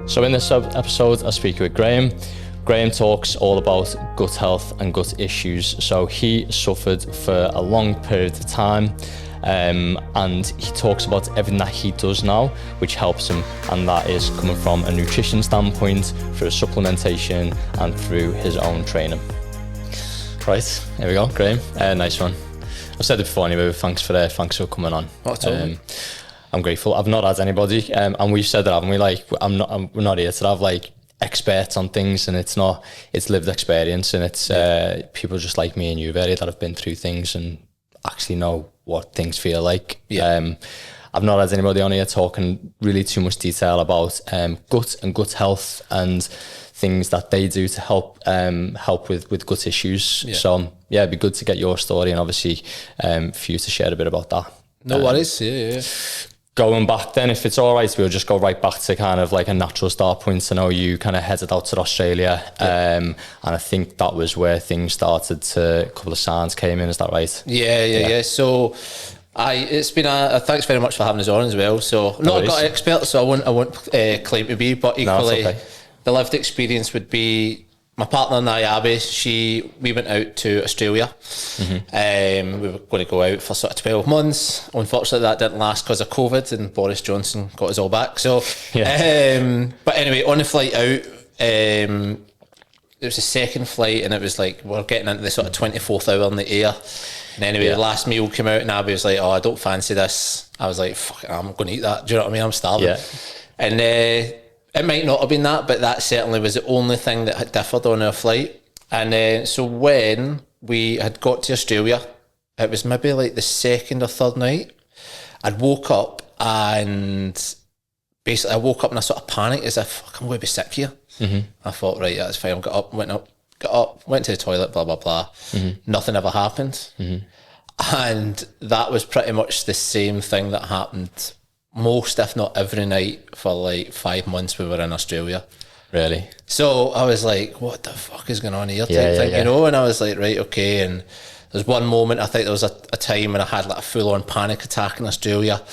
So in this episode, I speak with Graham. Graham talks all about gut health and gut issues. So he suffered for a long period of time, and he talks about everything that he does now, which helps him, and that is coming from a nutrition standpoint, through supplementation, and through his own training. Right, here we go, Graham. Nice one. I've said it before anyway, but thanks for coming on. I'm grateful. I've not had anybody, and we've said that, haven't we? Like, we're not here to have like experts on things, and it's lived experience, and it's people just like me and you, very, that have been through things and actually know what things feel like. I've not had anybody on here talking really too much detail about gut and gut health and things that they do to help with gut issues. So it'd be good to get your story, and obviously for you to share a bit about that. No worries. Going back then, if it's all right, we'll just go right back to kind of like a natural start point. I know you kind of headed out to Australia, and I think that was where things started to, a couple of signs came in, is that right? Yeah. So it's been thanks very much for having us on as well. So not got an expert, so I won't claim to be, but equally the lived experience would be, my partner and I, Abby, we went out to Australia. We were going to go out for sort of 12 months. Unfortunately, that didn't last because of COVID, and Boris Johnson got us all back. So, but anyway, on the flight out, it was the second flight, and it was like, we're getting into the sort of 24th hour in the air. And anyway, the last meal came out, and Abby was like, "Oh, I don't fancy this." I was like, "Fuck it, I'm going to eat that." Do you know what I mean? I'm starving. And it might not have been that, but that certainly was the only thing that had differed on our flight. And so when we had got to Australia, it was maybe like the second or third night, I'd woke up, and basically I woke up in a sort of panic, as if, fuck, I'm going to be sick here. I thought, right, that's fine. I got up, went to the toilet, blah, blah, blah. Nothing ever happened. And that was pretty much the same thing that happened most, if not every night, for like 5 months we were in Australia. Really? So I was like, what the fuck is going on here, type thing, you know? And I was like, right, okay. And there's one moment, I think there was a time when I had like a full-on panic attack in Australia,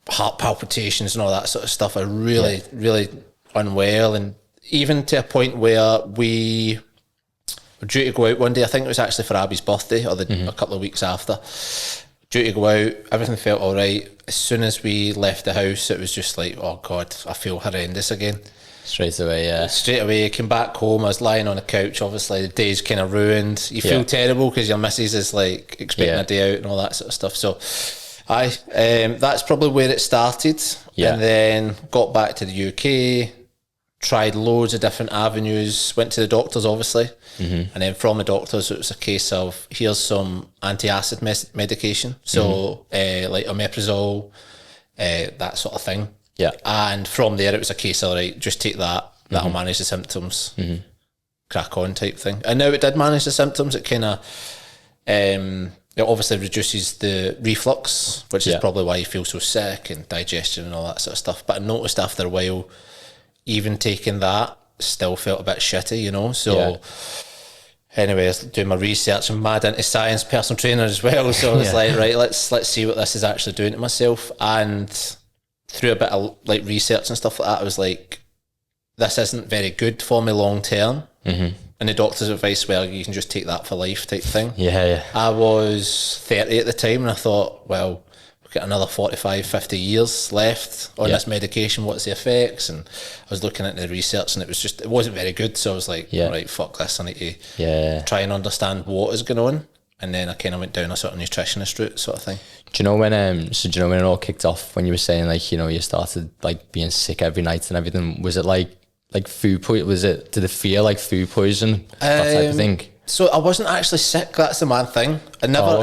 heart palpitations and all that sort of stuff. I really unwell, and even to a point where we were due to go out one day. I think it was actually for Abby's birthday, or a couple of weeks after. Due to go out, everything felt all right. As soon as we left the house, it was just like, oh God, I feel horrendous again. Straight away, I came back home, I was lying on the couch, obviously the day's kind of ruined. You feel terrible because your missus is like expecting a day out and all that sort of stuff. So that's probably where it started. And then got back to the UK, tried loads of different avenues, went to the doctors obviously, and then from the doctors it was a case of, here's some anti-acid medication, so like omeprazole, that sort of thing. And from there it was a case of, right, just take that, that'll manage the symptoms, crack on type thing. And now it did manage the symptoms. It kind of it obviously reduces the reflux, which is probably why you feel so sick, and digestion and all that sort of stuff. But I noticed after a while, even taking that still felt a bit shitty, you know. So anyway, I was doing my research, and mad into science, personal trainer as well. So I was like, right, let's see what this is actually doing to myself. And through a bit of like research and stuff like that, I was like, this isn't very good for me long term. And the doctor's advice, well, you can just take that for life type thing. I was 30 at the time, and I thought, well, got another 45, 50 years left on this medication, what's the effects? And I was looking into the research, and it wasn't very good. So I was like, right, fuck this, I need to try and understand what is going on. And then I kind of went down a sort of nutritionist route sort of thing. Do you know when it all kicked off, when you were saying like, you know, you started like being sick every night and everything? Was it like food poison? Did it feel like food poison, that type of thing? So I wasn't actually sick, that's the main thing. I never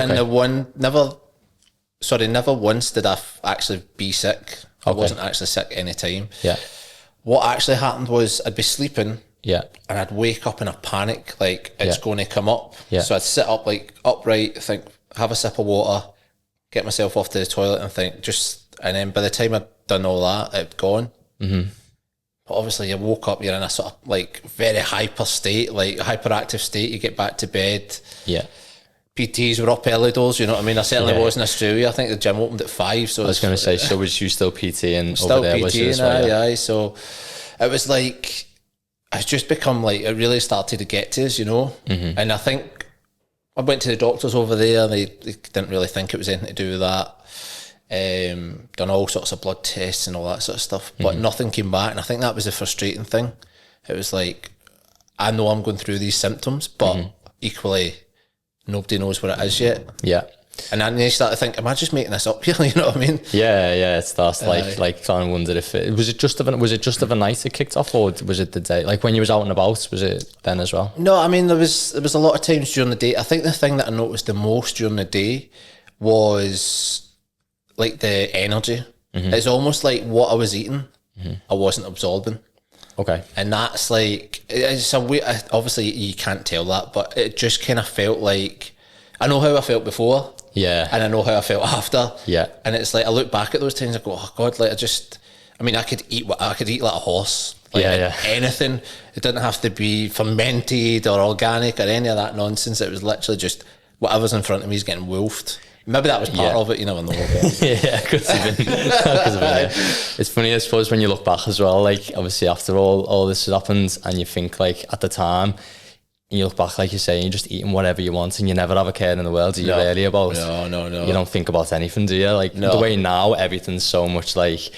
once did I actually be sick. I wasn't actually sick any time. What actually happened was, I'd be sleeping, and I'd wake up in a panic, like it's going to come up. So I'd sit up like upright, think, have a sip of water, get myself off to the toilet, and think, and then by the time I'd done all that, it'd gone. But obviously you woke up, you're in a sort of like very hyperactive state, you get back to bed. PTs were up early doors, you know what I mean? I certainly was in Australia. I think the gym opened at 5. So I was going to say, so was you still PTing still over there? PTing, aye. So it was like, it's just become like, it really started to get to us, you know? And I think I went to the doctors over there. They didn't really think it was anything to do with that. Done all sorts of blood tests and all that sort of stuff, but nothing came back. And I think that was the frustrating thing. It was like, I know I'm going through these symptoms, but equally, nobody knows what it is yet. Yeah. And then you start to think, am I just making this up here? You know what I mean? Yeah. It starts like trying to wonder if it was just of a night it kicked off, or was it the day? Like when you was out and about, was it then as well? No, I mean there was a lot of times during the day. I think the thing that I noticed the most during the day was like the energy. It's almost like what I was eating, I wasn't absorbing. Okay. And that's like, it's a way, obviously you can't tell that, but it just kind of felt like, I know how I felt before. Yeah. And I know how I felt after. Yeah. And it's like, I look back at those times, I go, oh God, like I mean, I could eat like a horse. Like anything. It didn't have to be fermented or organic or any of that nonsense. It was literally just whatever's in front of me is getting wolfed. Maybe that was part of it, you never know. Yeah, could have been. Yeah. It's funny, I suppose, when you look back as well, like obviously after all this has happened, and you think like at the time, and you look back, like you say, you're just eating whatever you want, and you never have a care in the world. Do you really about? No. You don't think about anything, do you? Like the way now, everything's so much like,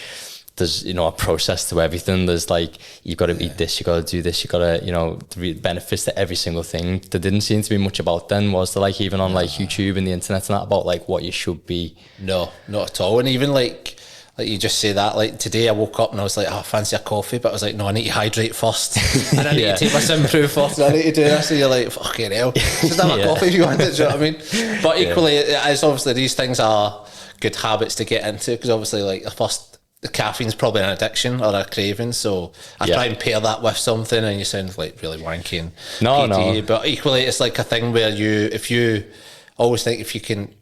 there's, you know, a process to everything. There's like, you've got to eat this, you've got to do this, you've got to, you know, benefits to every single thing. There didn't seem to be much about then, was there? Like even on like YouTube and the internet and that, about like what you should be. No, not at all. And even like you just say that, like today I woke up and I was like, oh, I fancy a coffee, but I was like, no, I need to hydrate first. And I need to take my Simproof first, and I need to do this. And you're like, fucking hell, just have a coffee if you want it, do you know what I mean? But equally, it's obviously these things are good habits to get into, because obviously like the caffeine's probably an addiction or a craving, so I try and pair that with something, and you sound like really wanky and PT, but equally it's like a thing where if you always think if you can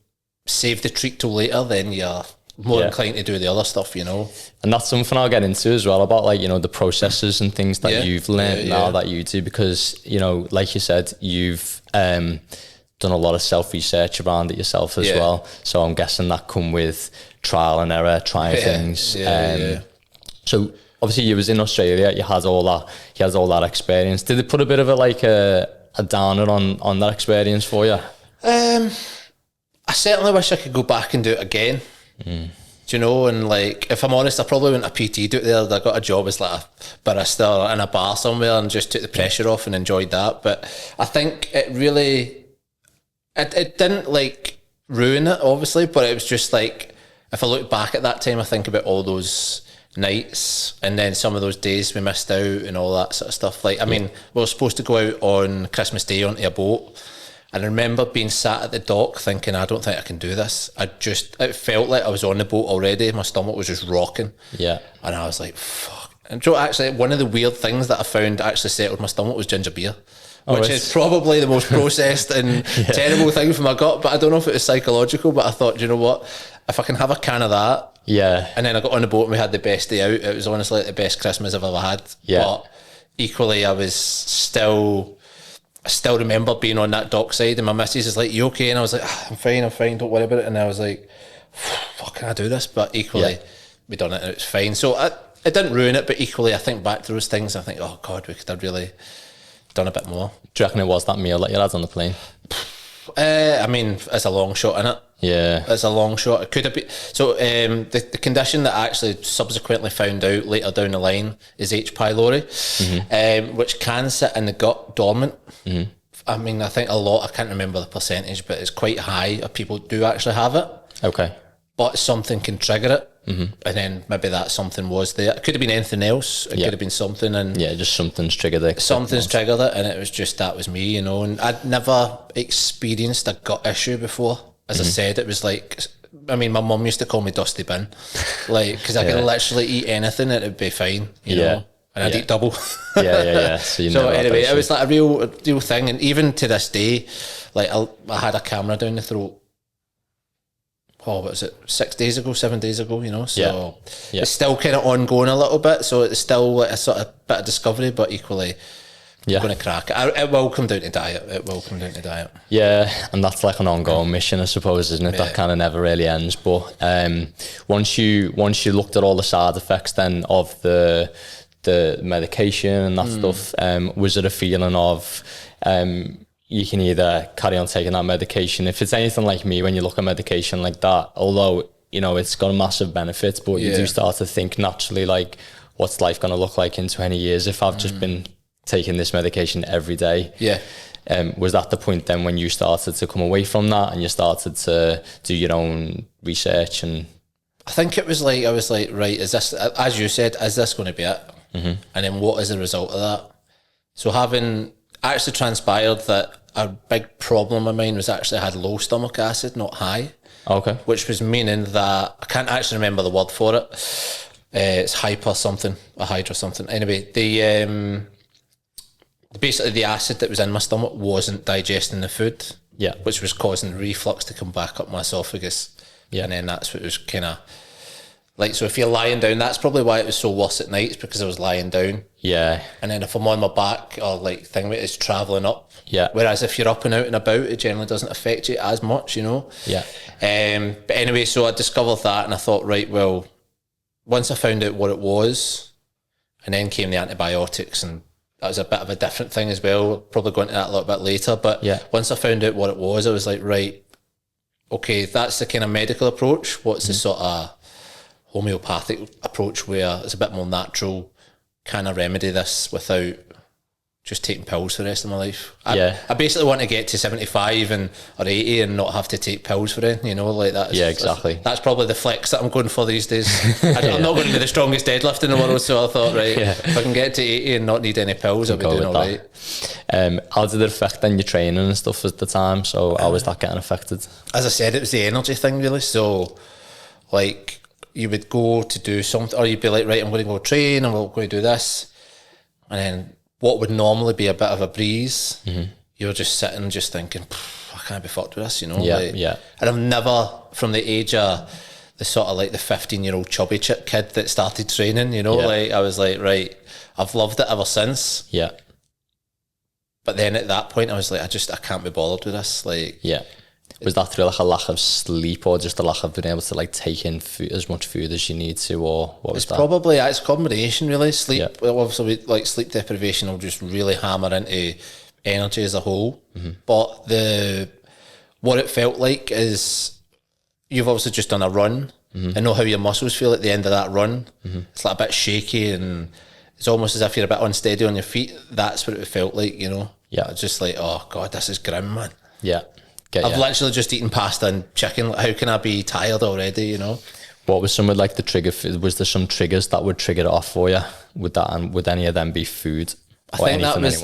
save the treat till later, then you're more inclined to do the other stuff, you know. And that's something I'll get into as well, about like, you know, the processes and things that you've learned now that you do, because, you know, like you said, you've done a lot of self-research around it yourself as well, so I'm guessing that come with trial and error, trying things. So obviously you was in Australia, you had all that experience. Did it put a bit of a downer on that experience for you? I certainly wish I could go back and do it again. Do you know? And like, if I'm honest, I probably wouldn't have PT do it there. I got a job as like a barista in a bar somewhere and just took the pressure off and enjoyed that. But I think it really, it didn't like ruin it, obviously, but it was just like, if I look back at that time, I think about all those nights and then some of those days we missed out and all that sort of stuff. Like, I mean, we were supposed to go out on Christmas Day onto a boat, and I remember being sat at the dock thinking, I don't think I can do this. It felt like I was on the boat already. My stomach was just rocking. Yeah. And I was like, fuck. And Joe, actually, one of the weird things that I found actually settled my stomach was ginger beer. Which is probably the most processed and terrible thing for my gut, but I don't know if it was psychological, but I thought, you know what, if I can have a can of that, and then I got on the boat and we had the best day out. It was honestly like the best Christmas I've ever had. But equally, I still remember being on that dockside, and my missus is like, you okay? And I was like, I'm fine, don't worry about it. And I was like, fuck, can I do this? But equally, we done it and it was fine. So it didn't ruin it, but equally, I think back to those things, I think, oh God, we could have really done a bit more. Do you reckon it was that meal that you had on the plane? I mean, it's a long shot, innit? Yeah. It's a long shot. It could have been. So the condition that I actually subsequently found out later down the line is H. pylori, which can sit in the gut dormant. I mean, I think I can't remember the percentage, but it's quite high of people do actually have it. Okay. But something can trigger it. And then maybe that something was there. It could have been anything else. It could have been something, and just something's triggered it. Something's triggered it, and it was just, that was me, you know. And I'd never experienced a gut issue before. As I said, it was like, I mean, my mum used to call me Dusty Bin, like, because I could literally eat anything and it'd be fine, you know. And I'd eat double. So anyway, it was like a real thing. And even to this day, like, I had a camera down the throat. Oh, what was it? 7 days ago, you know? So it's still kind of ongoing a little bit. So it's still like a sort of bit of discovery, but equally Yeah. I'm going to crack it. It will come down to diet. Yeah, and that's like an ongoing mission, I suppose, isn't it? That kind of never really ends. But once you looked at all the side effects then of the medication and that stuff, was it a feeling of you can either carry on taking that medication? If it's anything like me, when you look at medication like that, although it's got a massive benefit, but you do start to think naturally, like, what's life going to look like in 20 years if I've just been taking this medication every day? Was that the point then when you started to come away from that and you started to do your own research? And I think it was like, I was like, right, is this, as you said, is this going to be it? And then what is the result of that? So having actually transpired that a big problem of mine was actually I had low stomach acid, not high. Okay. Which was meaning that, I can't actually remember the word for it. It's hyper something, a hydra something. Anyway, basically the acid that was in my stomach wasn't digesting the food, which was causing reflux to come back up my esophagus. And then that's what it was kind of like. So if you're lying down, that's probably why it was so worse at nights, because I was lying down. And then if I'm on my back, or like thing with it, it's travelling up. Whereas if you're up and out and about, it generally doesn't affect you as much, But anyway, so I discovered that, and I thought, right, well, once I found out what it was, and then came the antibiotics, and that was a bit of a different thing as well. We'll probably go into that a little bit later. But once I found out what it was, I was like, right, okay, that's the kind of medical approach. What's the sort of homeopathic approach where it's a bit more natural? Can I remedy this without just taking pills for the rest of my life? I basically want to get to 75 or 80 and not have to take pills for it, like that. Exactly. That's probably the flex that I'm going for these days. I'm not going to be the strongest deadlift in the world, so I thought, right, if I can get to 80 and not need any pills, I'll be doing all right. How did it affect then your training and stuff at the time? So how was that getting affected? As I said, it was the energy thing, really. So, like, you would go to do something, or you'd be like, right, I'm going to go train, and we're going to do this, and then what would normally be a bit of a breeze, you're just sitting, just thinking, I can't be fucked with this, And I've never, from the age of the sort of like the 15-year-old chubby chip kid that started training, like I was like, right, I've loved it ever since. But then at that point, I was like, I can't be bothered with this. Like, was that through like a lack of sleep, or just a lack of being able to like take in food, as much food as you need to, or what was that? Probably, it's a combination, really. Sleep, well, obviously, like sleep deprivation will just really hammer into energy as a whole. But what it felt like is you've obviously just done a run, and know how your muscles feel at the end of that run. It's like a bit shaky, and it's almost as if you're a bit unsteady on your feet. That's what it felt like, It's just like, oh God, this is grim, man. I've literally just eaten pasta and chicken. How can I be tired already, What was some of like the trigger? Was there some triggers that would trigger it off for you? Would any of them be food? I think that was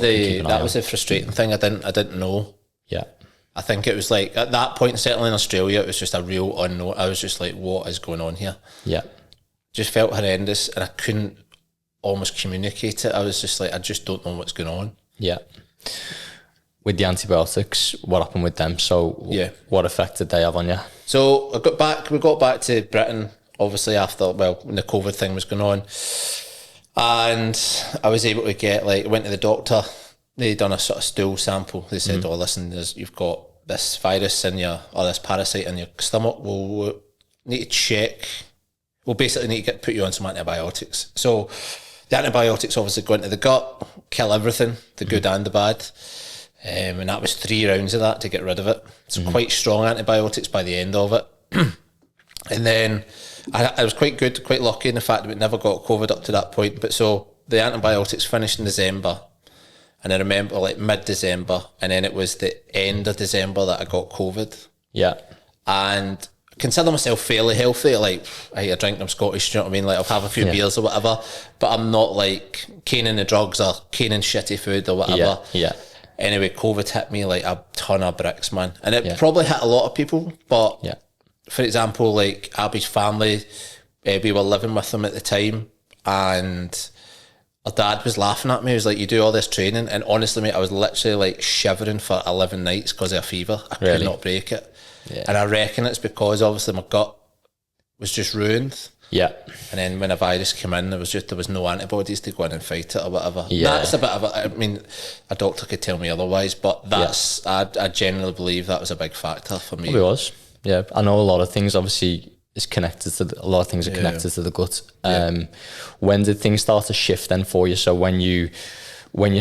the frustrating thing. I didn't know. I think it was like, at that point, certainly in Australia, it was just a real unknown. I was just like, what is going on here? Just felt horrendous, and I couldn't almost communicate it. I was just like, I just don't know what's going on. With the antibiotics, what happened with them? So what effect did they have on you? So we got back to Britain, obviously after, when the COVID thing was going on, and I was able to went to the doctor. They done a sort of stool sample. They said, oh, listen, you've got this virus in or this parasite in your stomach. We'll need to check. We'll basically need to put you on some antibiotics. So the antibiotics obviously go into the gut, kill everything, the good and the bad. And that was 3 rounds of that to get rid of it. So quite strong antibiotics by the end of it. And then I was quite good, quite lucky in the fact that we never got COVID up to that point. But so the antibiotics finished in December. And I remember mid-December, and then it was the end of December that I got COVID. And I consider myself fairly healthy. Like, I drink, I'm Scottish, you know what I mean? Like, I'll have a few beers or whatever, but I'm not like caning the drugs or caning shitty food or whatever. Anyway, COVID hit me like a ton of bricks, man. And it probably hit a lot of people, but for example, like Abby's family, we were living with them at the time, and her dad was laughing at me. He was like, you do all this training, and honestly, mate, I was literally like shivering for 11 nights because of a fever. I could not break it. And I reckon it's because obviously my gut was just ruined. Yeah. And then when a virus came in, there was no antibodies to go in and fight it or whatever. Yeah. That's a bit of a, I mean, a doctor could tell me otherwise, but that's, I generally believe that was a big factor for me. It was. Yeah. I know a lot of things obviously is connected to a lot of things are connected to the gut. When did things start to shift then for you? So when you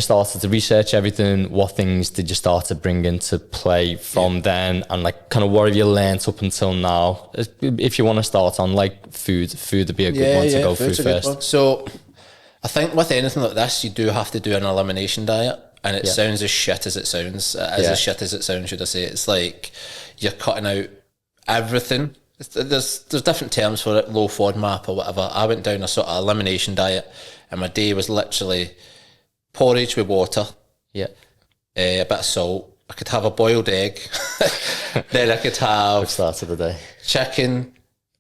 started to research everything, what things did you start to bring into play from then, and like kind of what have you learned up until now? If you want to start on like food would be a good one to go through first. So I think with anything like this, you do have to do an elimination diet, and it sounds as shit as it sounds. As shit as it sounds, should I say? It's like you're cutting out everything. There's different terms for it, low FODMAP or whatever. I went down a sort of elimination diet, and my day was literally porridge with water, a bit of salt. I could have a boiled egg. Then I could have Start of the day. chicken.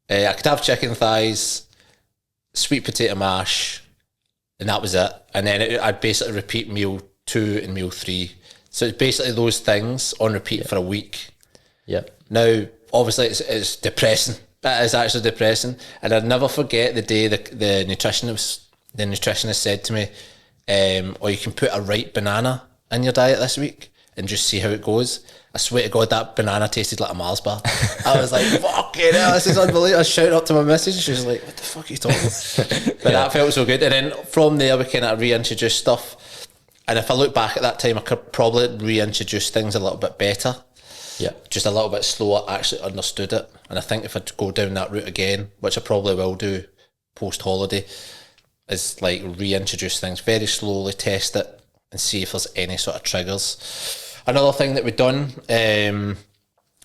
I could have chicken thighs, sweet potato mash, and that was it. And then I'd basically repeat meal 2 and meal 3. So it's basically those things on repeat for a week. Yeah. Now, obviously, it's depressing. That is actually depressing. And I'd never forget the day the nutritionist said to me, or you can put a ripe banana in your diet this week and just see how it goes. I swear to God, that banana tasted like a Mars bar. I was like, fucking hell, this is unbelievable. I was shouting up to my missus. She was like, what the fuck are you talking about? But that felt so good. And then from there, we kind of reintroduced stuff. And if I look back at that time, I could probably reintroduce things a little bit better. Yeah. Just a little bit slower, actually understood it. And I think if I go down that route again, which I probably will do post-holiday, is like reintroduce things very slowly, test it, and see if there's any sort of triggers. Another thing that we've done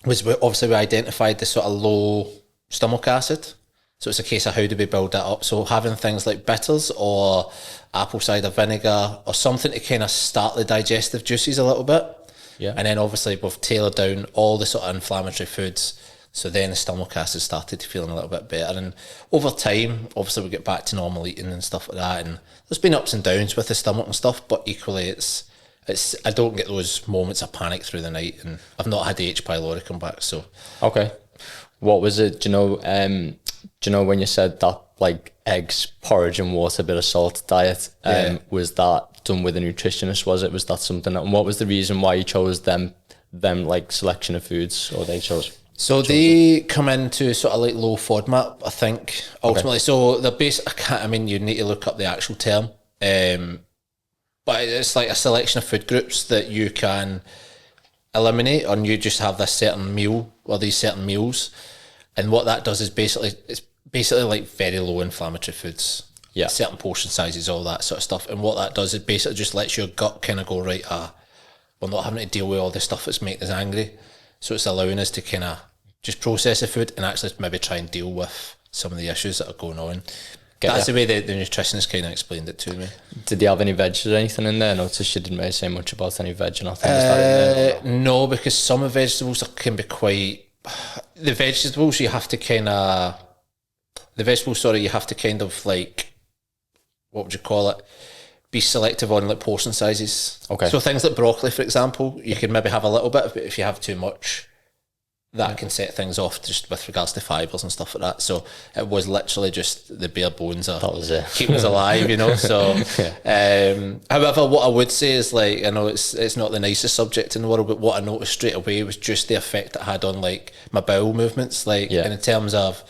was we identified the sort of low stomach acid. So it's a case of how do we build that up. So having things like bitters or apple cider vinegar or something to kind of start the digestive juices a little bit. Yeah. And then obviously we've tailored down all the sort of inflammatory foods. So then the stomach acid started feeling a little bit better. And over time, obviously we get back to normal eating and stuff like that. And there's been ups and downs with the stomach and stuff, but equally it's I don't get those moments of panic through the night, and I've not had the H. pylori come back. So okay, what was it? Do you know when you said that like eggs, porridge, and water, bit of salt diet? Was that done with a nutritionist? Was that something? And what was the reason why you chose them like selection of foods, or they chose? So they come into sort of like low FODMAP, I think, ultimately. Okay. So the base, you need to look up the actual term. But it's like a selection of food groups that you can eliminate, and you just have this certain meal or these certain meals. And what that does is it's basically like very low inflammatory foods. Yeah. Certain portion sizes, all that sort of stuff. And what that does is basically just lets your gut kind of go, right, we're not having to deal with all the stuff that's making us angry. So it's allowing us to kind of just process the food and actually maybe try and deal with some of the issues that are going on. That's the way the nutritionist kind of explained it to me. Did they have any veg or anything in there? I noticed you didn't really say much about any veg or nothing. Was that in there? No, because some of the vegetables can be quite... The vegetables you have to kind of... you have to kind of like... What would you call it? Be selective on like portion sizes. Okay. So things like broccoli, for example, you can maybe have a little bit, but if you have too much, that can set things off just with regards to fibres and stuff like that. So it was literally just the bare bones of keeping us alive, you know. So, however, what I would say is, like, I know it's not the nicest subject in the world, but what I noticed straight away was just the effect it had on like my bowel movements, like in terms of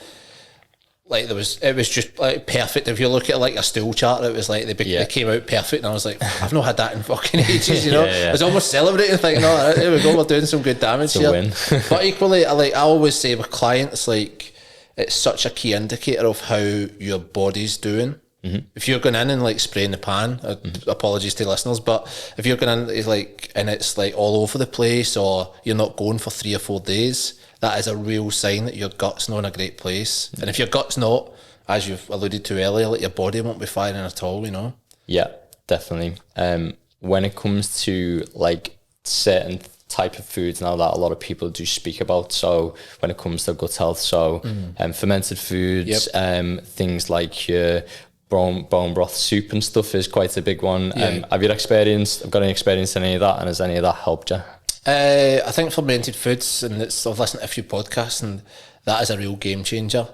like it was just like perfect. If you look at like a stool chart, it was like they came out perfect, and I was like, I've not had that in fucking ages, you know. I was almost celebrating, thinking, oh, here we go, we're doing some good damage here. Win. But equally, I always say with clients, like, it's such a key indicator of how your body's doing. Mm-hmm. If you're going in and like spraying the pan, apologies to listeners, but if you're going in and it's like all over the place, or you're not going for 3 or 4 days, that is a real sign that your gut's not in a great place. And if your gut's not, as you've alluded to earlier, like your body won't be firing at all, you know? Yeah, definitely. When it comes to like certain type of foods now that a lot of people do speak about, so when it comes to gut health, so fermented foods, things like your bone broth soup and stuff is quite a big one. Have you got any experience in any of that, and has any of that helped you? I think fermented foods, and I've listened to a few podcasts, and that is a real game changer.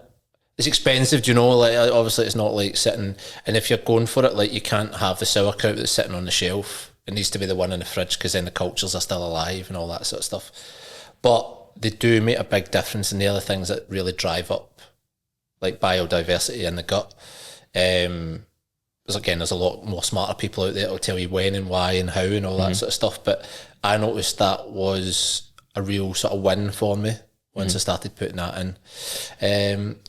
it's expensive, do you know? Like, obviously it's not like sitting, and if you're going for it, like, you can't have the sauerkraut that's sitting on the shelf. It needs to be the one in the fridge, because then the cultures are still alive and all that sort of stuff. But they do make a big difference, and they're the things that really drive up, like, biodiversity in the gut. Again, there's a lot more smarter people out there that'll tell you when and why and how and all that sort of stuff. But I noticed that was a real sort of win for me once I started putting that in.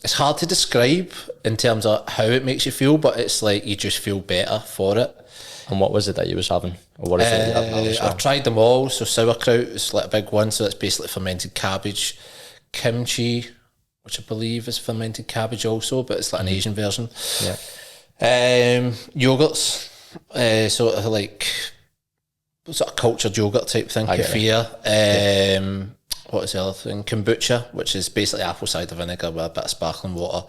It's hard to describe in terms of how it makes you feel, but it's like you just feel better for it. And what was it that you was having? Or what is it you have now as well? I've tried them all. So sauerkraut is like a big one. So it's basically fermented cabbage. Kimchi, which I believe is fermented cabbage also, but it's like an Asian version. Yeah. Yogurts, sort of like sort of cultured yogurt type thing. Kefir. What is the other thing? Kombucha, which is basically apple cider vinegar with a bit of sparkling water.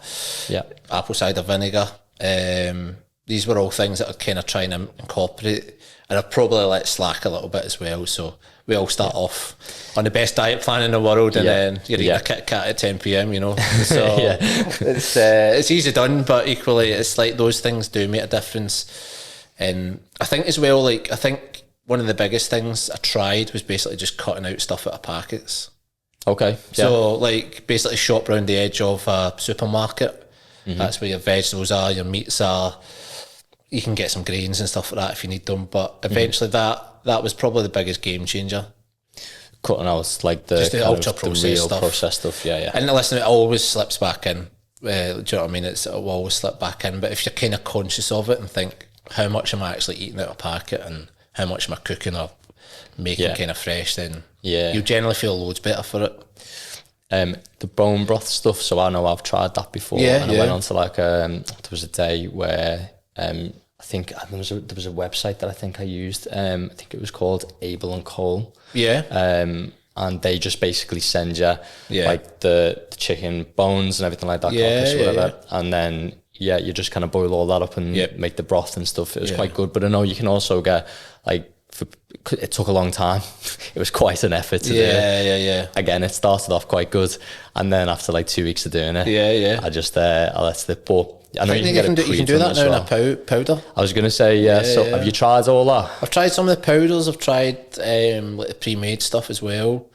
Yeah. Apple cider vinegar. These were all things that I'd kind of try and incorporate, and I'd probably let slack a little bit as well. So we all start off on the best diet plan in the world, and then you're eating a Kit Kat at 10 p.m, you know. So it's easy done, but equally it's like those things do make a difference. And I think as well, like, I think one of the biggest things I tried was basically just cutting out stuff out of packets. Okay. So like basically shop around the edge of a supermarket. That's where your vegetables are, your meats are. You can get some grains and stuff like that if you need them, but eventually that was probably the biggest game changer. Cutting out like the ultra processed stuff. Processed stuff, yeah. And listen, it always slips back in. Do you know what I mean? It will always slip back in. But if you're kind of conscious of it and think, how much am I actually eating out of a packet and how much am I cooking or making kind of fresh, then you generally feel loads better for it. The bone broth stuff, so I know I've tried that before, and I went on to like there was a day where I think there was a website that I think I used. I think it was called Abel and Cole. And they just basically send you like the chicken bones and everything like that, carcass, whatever, and then you just kind of boil all that up and make the broth and stuff. It was quite good, but I know you can also get like. It took a long time. It was quite an effort to do it. Again, it started off quite good, and then after like 2 weeks of doing it, I just I let slip. But I know you can do that now in a powder. I was going to say, so have you tried all that? I've tried some of the powders. I've tried like the pre-made stuff as well.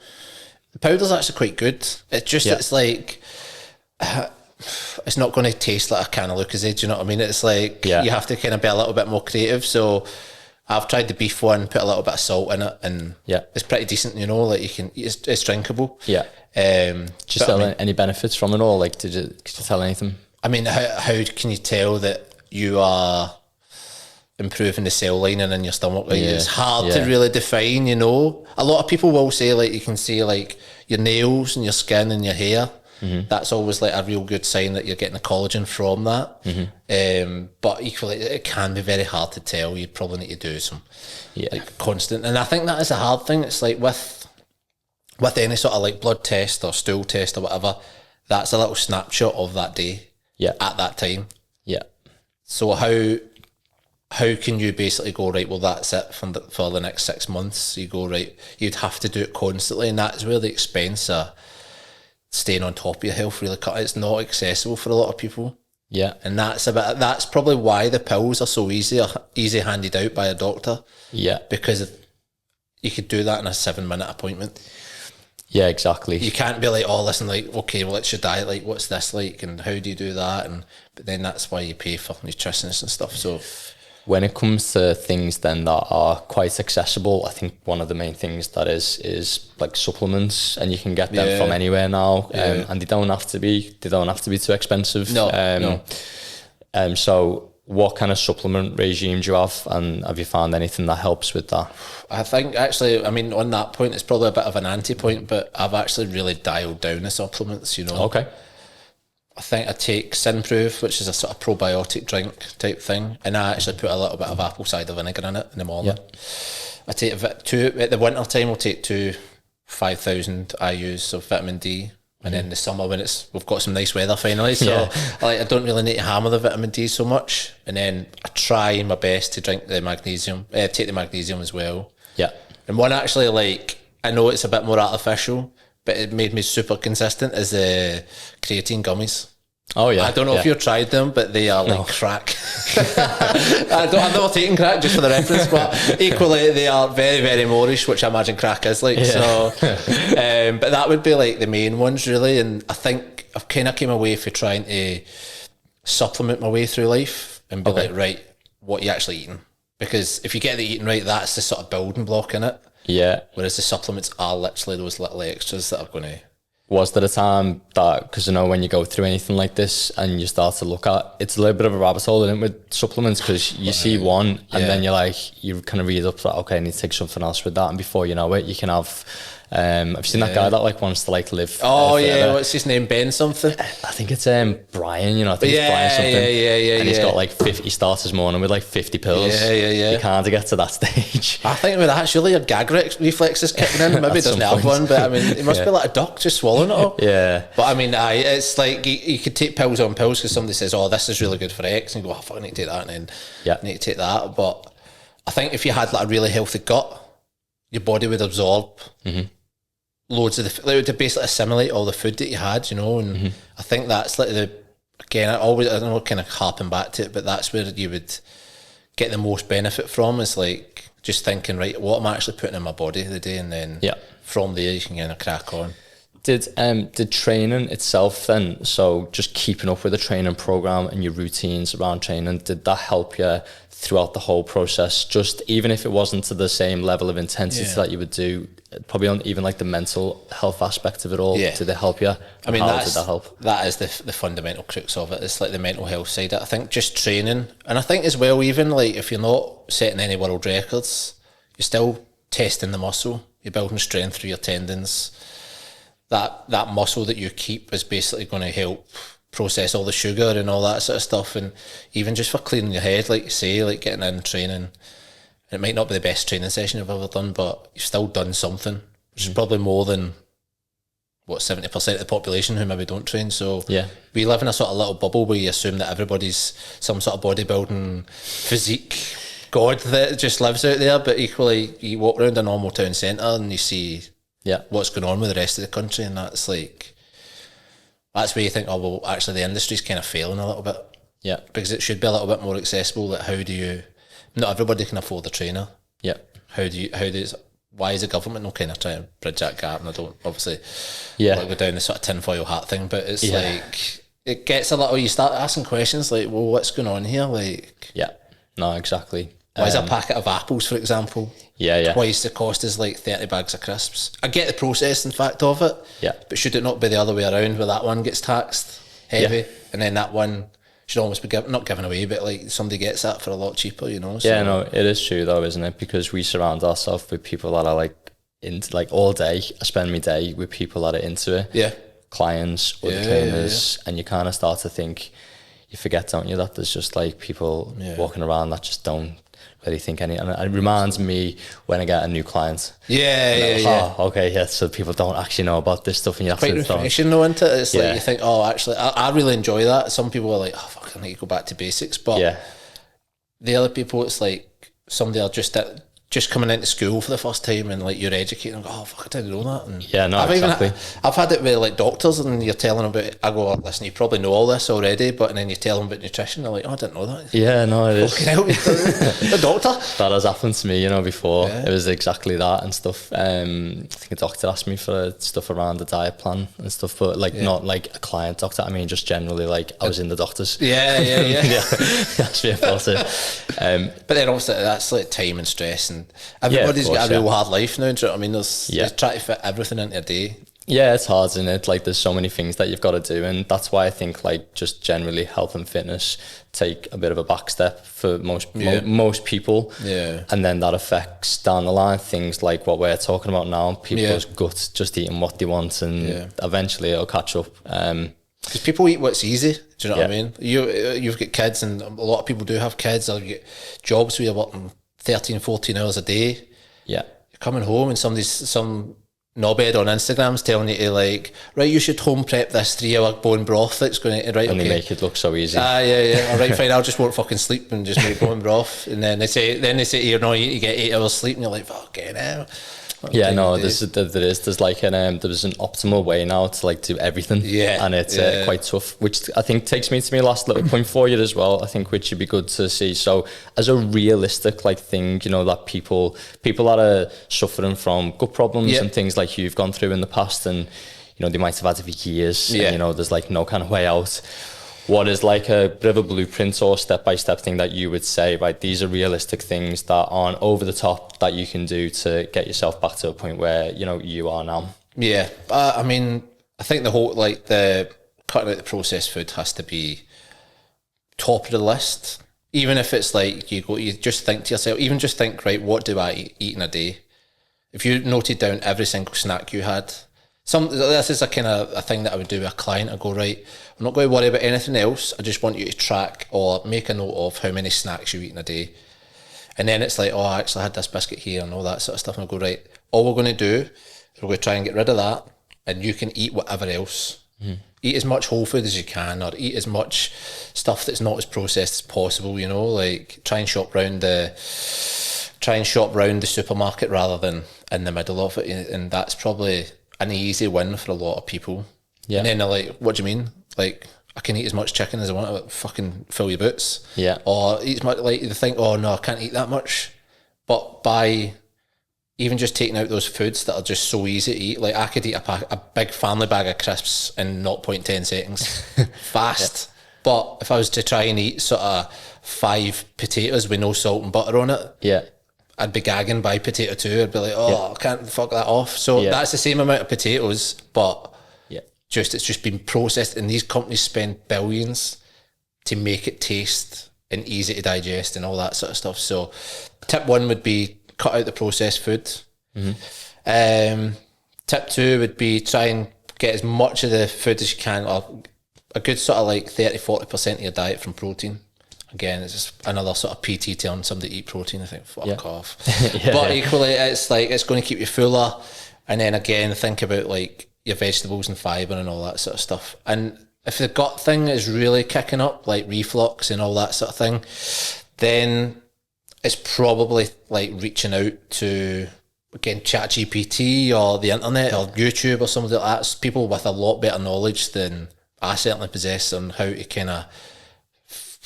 The powder's actually quite good. It's just it's like it's not going to taste like a can of Lucozade. Do you know what I mean? It's like you have to kind of be a little bit more creative. So I've tried the beef one, put a little bit of salt in it, and it's pretty decent, you know, like you can, it's drinkable. Just tell any benefits from it all? Like, could you tell anything? I mean, how can you tell that you are improving the cell lining in your stomach? Like, it's hard to really define, you know. A lot of people will say, like, you can see like your nails and your skin and your hair. That's always like a real good sign that you're getting the collagen from that. But equally, it can be very hard to tell. You probably need to do some like constant. And I think that is a hard thing. It's like with any sort of like blood test or stool test or whatever, that's a little snapshot of that day at that time. So how can you basically go, right, well, that's it for the next 6 months? You go, right, you'd have to do it constantly, and that's where the expense of staying on top of your health really it's not accessible for a lot of people. And that's probably why the pills are so easy handed out by a doctor. Because you could do that in a 7-minute appointment. Exactly. You can't be like, oh, listen, like, okay, well, it's your diet, like, what's this like, and how do you do that? But then that's why you pay for nutritionists and stuff. So when it comes to things then that are quite accessible, I think one of the main things that is like supplements, and you can get them from anywhere now, and they don't have to be too expensive. No. So what kind of supplement regime do you have, and have you found anything that helps with that? I think actually, I mean, on that point, it's probably a bit of an anti-point, but I've actually really dialed down the supplements, you know. Okay. I think I take Synproof, which is a sort of probiotic drink type thing, and I actually put a little bit of apple cider vinegar in it in the morning. I take two at the winter time. I'll take 5,000 IUs of vitamin D, and then in the summer when we've got some nice weather finally, so I don't really need to hammer the vitamin D so much. And then I try my best to drink the magnesium, take the magnesium as well. And one actually, like, I know it's a bit more artificial, but it made me super consistent, is the creatine gummies. Oh yeah. I don't know if you've tried them, but they are like crack. I've never taken crack, just for the reference, but equally they are very, very Moorish, which I imagine crack is like. So, but that would be like the main ones really. And I think I've kind of came away for trying to supplement my way through life and be like, right, what are you actually eating? Because if you get the eating right, that's the sort of building block in it. Yeah. Whereas the supplements are literally those little extras that are going to... Was there a time that, because you know when you go through anything like this and you start to look at, it's a little bit of a rabbit hole, isn't it, with supplements, because you see one and then you're like, you kind of read up that, okay, I need to take something else with that, and before you know it, you can have, I've seen that guy that like wants to like live. Oh yeah, what's his name? Ben something? I think it's Brian, you know, I think it's Brian something. And he's got like 50, he starts his morning with like 50 pills. You can't get to that stage. I think with that, surely your gag reflex is kicking in. Maybe he doesn't have one, but I mean, it must be like a duck just swallowing it all. But I mean, it's like you could take pills on pills because somebody says, oh, this is really good for X, and you go, oh, fuck, I need to take that, and then I need to take that. But I think if you had like a really healthy gut, your body would absorb loads of it would basically assimilate all the food that you had, you know, and I think that's like I don't know, kind of harping back to it, but that's where you would get the most benefit from, is like just thinking, right, what am I actually putting in my body the day, and then from there you can kind of crack on. Did training itself then, so just keeping up with the training program and your routines around training, did that help you throughout the whole process, just even if it wasn't to the same level of intensity that you would do, probably on even like the mental health aspect of it all? Did they help you? I mean, how did that help? That is the fundamental crux of it. It's like the mental health side. I think just training, and I think as well, even like if you're not setting any world records, you're still testing the muscle, you're building strength through your tendons. That muscle that you keep is basically going to help process all the sugar and all that sort of stuff, and even just for clearing your head, like you say, like getting in training. It might not be the best training session you've ever done, but you've still done something, which is probably more than 70% of the population who maybe don't train. So we live in a sort of little bubble where you assume that everybody's some sort of bodybuilding physique god that just lives out there, but equally you walk around a normal town centre and you see what's going on with the rest of the country, and that's where you think, oh well, actually the industry's kind of failing a little bit. Because it should be a little bit more accessible. Like, how do you? Not everybody can afford a trainer. Why is the government not kind of trying to bridge that gap? And I don't obviously want to go down the sort of tinfoil hat thing, but it's like it gets a little. You start asking questions like, well, what's going on here? Like, no, exactly. Why is a packet of apples, for example, twice the cost as like 30 bags of crisps? I get the processing fact of it, but should it not be the other way around, where that one gets taxed heavy and then that one should almost be not given away, but like somebody gets that for a lot cheaper, you know? So. No, it is true though, isn't it? Because we surround ourselves with people that are like into, like all day, I spend my day with people that are into it. Clients or the trainers, and you kind of start to think, you forget, don't you, that there's just like people walking around that just don't really think any, and it reminds me when I get a new client. So people don't actually know about this stuff, and you have quite to information though, isn't it? It's like you think, oh, actually, I really enjoy that. Some people are like, oh fuck, I need to go back to basics, but the other people, it's like somebody are just coming into school for the first time, and like you're educating them, oh fuck, I didn't know that. And I've had it with like doctors, and you're telling them about it. I go, listen, you probably know all this already, but and then you tell them about nutrition, they're like, oh, I didn't know that. It is. The doctor. That has happened to me, you know, before. It was exactly that and stuff. I think a doctor asked me for stuff around the diet plan and stuff, but like not like a client doctor. I mean, just generally, like I was in the doctors. That's me about it. But then obviously that's like time and stress, and everybody's got a real hard life now. Do you know what I mean? They try to fit everything into a day. Yeah, it's hard, isn't it? Like there's so many things that you've got to do, and that's why I think like just generally health and fitness take a bit of a back step for most people. And then that affects down the line things like what we're talking about now, people's guts just eating what they want, and eventually it'll catch up. Because people eat what's easy. Do you know what I mean? You've got kids, and a lot of people do have kids, or you get jobs where you're working 13, 14 hours a day. You're coming home and some knobhead on Instagram's telling you to like, right, you should home prep this 3-hour bone broth that's going to only make it look so easy. All right, fine, I'll just won't fucking sleep and just make bone broth. And then they say you know, you get 8 hours sleep, and you're like, fucking hell. Yeah, no, there's like there's an optimal way now to like do everything. Yeah, and it's quite tough, which I think takes me to my last little point for you as well. I think which would be good to see. So as a realistic like thing, you know, that people that are suffering from gut problems and things like you've gone through in the past, and you know they might have had it for years. And, you know, there's like no kind of way out. What is like a bit of a blueprint or step-by-step thing that you would say, right, these are realistic things that aren't over the top that you can do to get yourself back to a point where, you know, you are now? Yeah. I mean, I think the whole, like the cutting out the processed food has to be top of the list. Even if it's like you just think to yourself, even just think, right, what do I eat in a day? If you noted down every single snack you had, this is a kind of a thing that I would do with a client. I go, right, I'm not going to worry about anything else. I just want you to track or make a note of how many snacks you eat in a day. And then it's like, oh, I actually had this biscuit here and all that sort of stuff. And I go, right, all we're going to do is we're going to try and get rid of that, and you can eat whatever else. Eat as much whole food as you can, or eat as much stuff that's not as processed as possible, you know, like try and shop round the supermarket rather than in the middle of it. And that's probably an easy win for a lot of people. Yeah. And then they're like, what do you mean? Like, I can eat as much chicken as I want, like, fucking fill your boots. Yeah. Or eat as much, like, they think, oh no, I can't eat that much. But by even just taking out those foods that are just so easy to eat, like I could eat a big family bag of crisps in 0.10 seconds, fast. But if I was to try and eat sort of 5 potatoes with no salt and butter on it, I'd be gagging by potato 2. I'd be like, I can't fuck that off. So that's the same amount of potatoes, but it's just been processed, and these companies spend billions to make it taste and easy to digest and all that sort of stuff. So tip 1 would be cut out the processed food. Tip 2 would be try and get as much of the food as you can, or a good sort of like 30-40% of your diet from protein. Again, it's just another sort of PT telling somebody to eat protein. I think, fuck off. But equally, it's like, it's going to keep you fuller. And then again, think about like your vegetables and fibre and all that sort of stuff. And if the gut thing is really kicking up, like reflux and all that sort of thing, then it's probably like reaching out to, again, ChatGPT or the internet or YouTube or something like that. It's people with a lot better knowledge than I certainly possess on how to kind of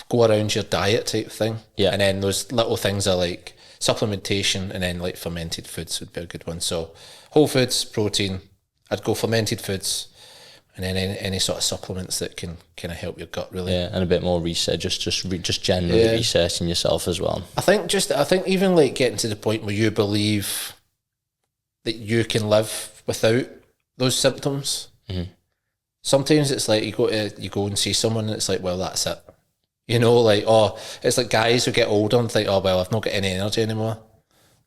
go around your diet type thing. And then those little things are like supplementation, and then like fermented foods would be a good one. So whole foods, protein, I'd go fermented foods, and then any sort of supplements that can kind of help your gut, really. Yeah, and a bit more research, just generally researching yourself as well. I think even like getting to the point where you believe that you can live without those symptoms. Sometimes it's like you go and see someone and it's like, well, that's it. You know, like, it's like guys who get older and think, oh, well, I've not got any energy anymore.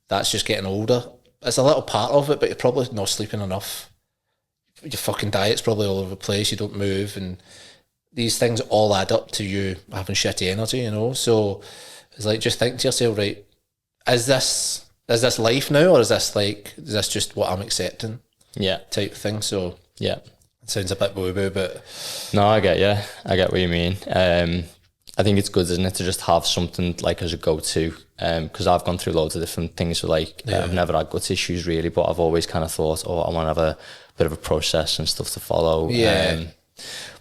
That's just getting older. It's a little part of it, but you're probably not sleeping enough. Your fucking diet's probably all over the place. You don't move, and these things all add up to you having shitty energy, you know? So it's like, just think to yourself, right, is this life now, or is this just what I'm accepting? Yeah. Type of thing. So yeah. It sounds a bit boo-boo, but... No, I get you. I get what you mean. I think it's good, isn't it, to just have something like as a go-to, because I've gone through loads of different things. So like, I've never had gut issues really, but I've always kind of thought, I want to have a bit of a process and stuff to follow.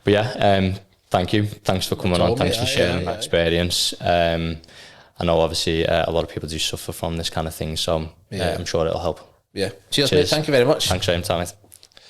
But thank you. Thanks for coming on. Thanks for sharing that experience. I know obviously a lot of people do suffer from this kind of thing, so I'm sure it'll help. Yeah. Cheers, mate. Thank you very much. Thanks for your time, mate.